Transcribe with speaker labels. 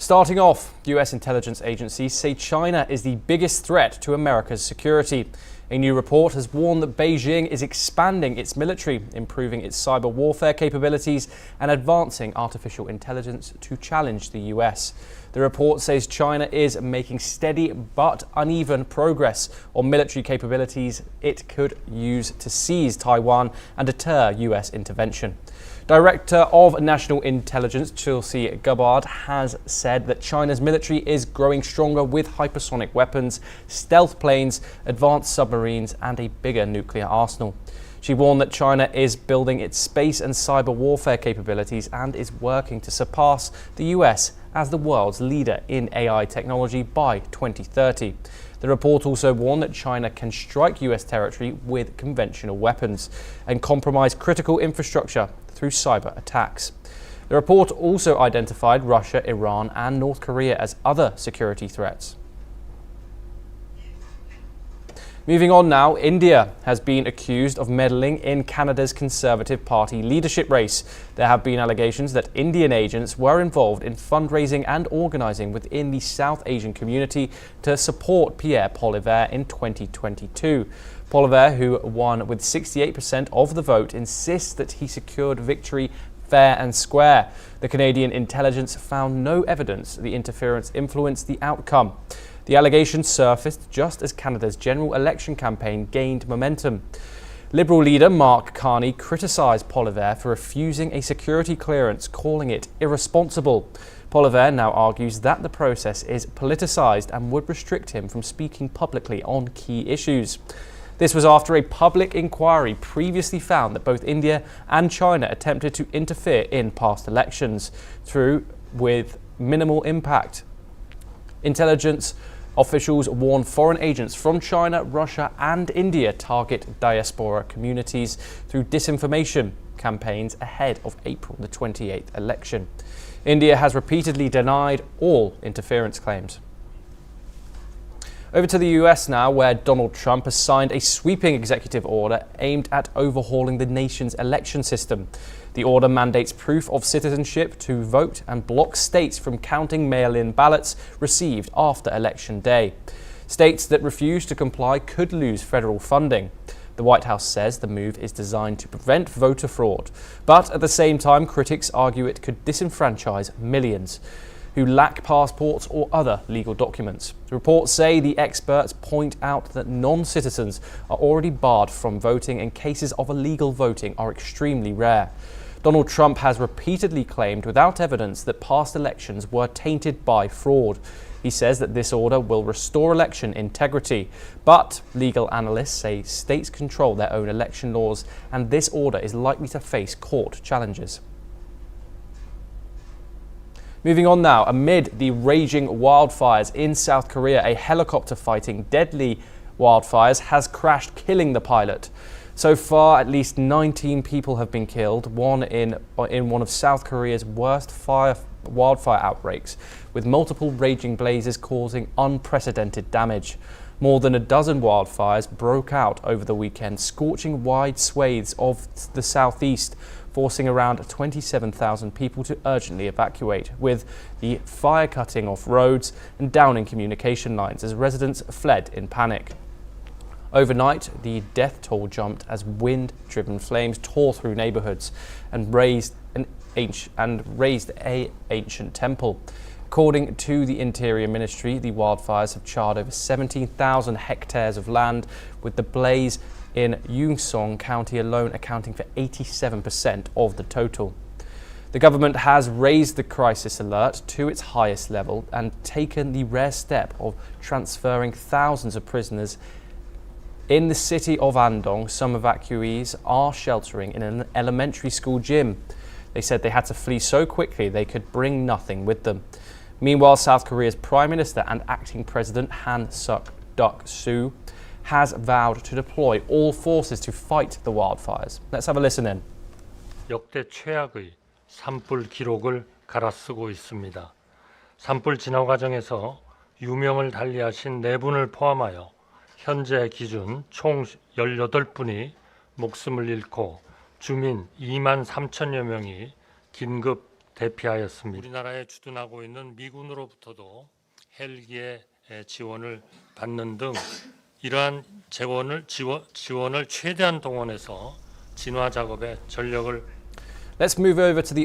Speaker 1: Starting off, US intelligence agencies say China is the biggest threat to America's security. A new report has warned that Beijing is expanding its military, improving its cyber warfare capabilities, and advancing artificial intelligence to challenge the US. The report says China is making steady but uneven progress on military capabilities it could use to seize Taiwan and deter US intervention. Director of National Intelligence Tulsi Gabbard has said that China's military is growing stronger with hypersonic weapons, stealth planes, advanced submarines, and a bigger nuclear arsenal. She warned that China is building its space and cyber warfare capabilities and is working to surpass the US as the world's leader in AI technology by 2030. The report also warned that China can strike US territory with conventional weapons and compromise critical infrastructure through cyber attacks. The report also identified Russia, Iran, and North Korea as other security threats. Moving on now, India has been accused of meddling in Canada's Conservative Party leadership race. There have been allegations that Indian agents were involved in fundraising and organising within the South Asian community to support Pierre Poilievre in 2022. Poilievre, who won with 68% of the vote, insists that he secured victory fair and square. The Canadian intelligence found no evidence the interference influenced the outcome. The allegations surfaced just as Canada's general election campaign gained momentum. Liberal leader Mark Carney criticised Poilievre for refusing a security clearance, calling it irresponsible. Poilievre now argues that the process is politicised and would restrict him from speaking publicly on key issues. This was after a public inquiry previously found that both India and China attempted to interfere in past elections, with minimal impact. Intelligence officials warn foreign agents from China, Russia, and India target diaspora communities through disinformation campaigns ahead of April the 28th election. India has repeatedly denied all interference claims. Over to the US now, where Donald Trump has signed a sweeping executive order aimed at overhauling the nation's election system. The order mandates proof of citizenship to vote and blocks states from counting mail-in ballots received after Election Day. States that refuse to comply could lose federal funding. The White House says the move is designed to prevent voter fraud, but at the same time, critics argue it could disenfranchise millions who lack passports or other legal documents. Reports say the experts point out that non-citizens are already barred from voting and cases of illegal voting are extremely rare. Donald Trump has repeatedly claimed without evidence that past elections were tainted by fraud. He says that this order will restore election integrity, but legal analysts say states control their own election laws and this order is likely to face court challenges. Moving on now, amid the raging wildfires in South Korea, a helicopter fighting deadly wildfires has crashed, killing the pilot. So far, at least 19 people have been killed, one in one of South Korea's worst wildfire outbreaks, with multiple raging blazes causing unprecedented damage. More than a dozen wildfires broke out over the weekend, scorching wide swathes of the southeast, forcing around 27,000 people to urgently evacuate, with the fire cutting off roads and downing communication lines as residents fled in panic. Overnight, the death toll jumped as wind-driven flames tore through neighborhoods and raised an ancient temple. According to the Interior Ministry, the wildfires have charred over 17,000 hectares of land, with the blaze in Uiseong County alone accounting for 87% of the total. The government has raised the crisis alert to its highest level and taken the rare step of transferring thousands of prisoners. In the city of Andong, some evacuees are sheltering in an elementary school gym. They said they had to flee so quickly they could bring nothing with them. Meanwhile, South Korea's Prime Minister and acting President Han Suk-soo has vowed to deploy all forces to fight the wildfires. Let's have a listen in.
Speaker 2: 역대 최악의 산불 기록을 갈아쓰고 있습니다. 산불 진화 과정에서 유명을 달리하신 4분을 포함하여 현재 기준 총 18분이 목숨을 잃고 주민 2만 3천여 명이 긴급 대피하였습니다. 우리나라에 주둔하고 있는 미군으로부터도 헬기의 지원을 받는 등 이러한 지원을 최대한 동원해서 진화 작업에 전력을
Speaker 1: Let's move over to the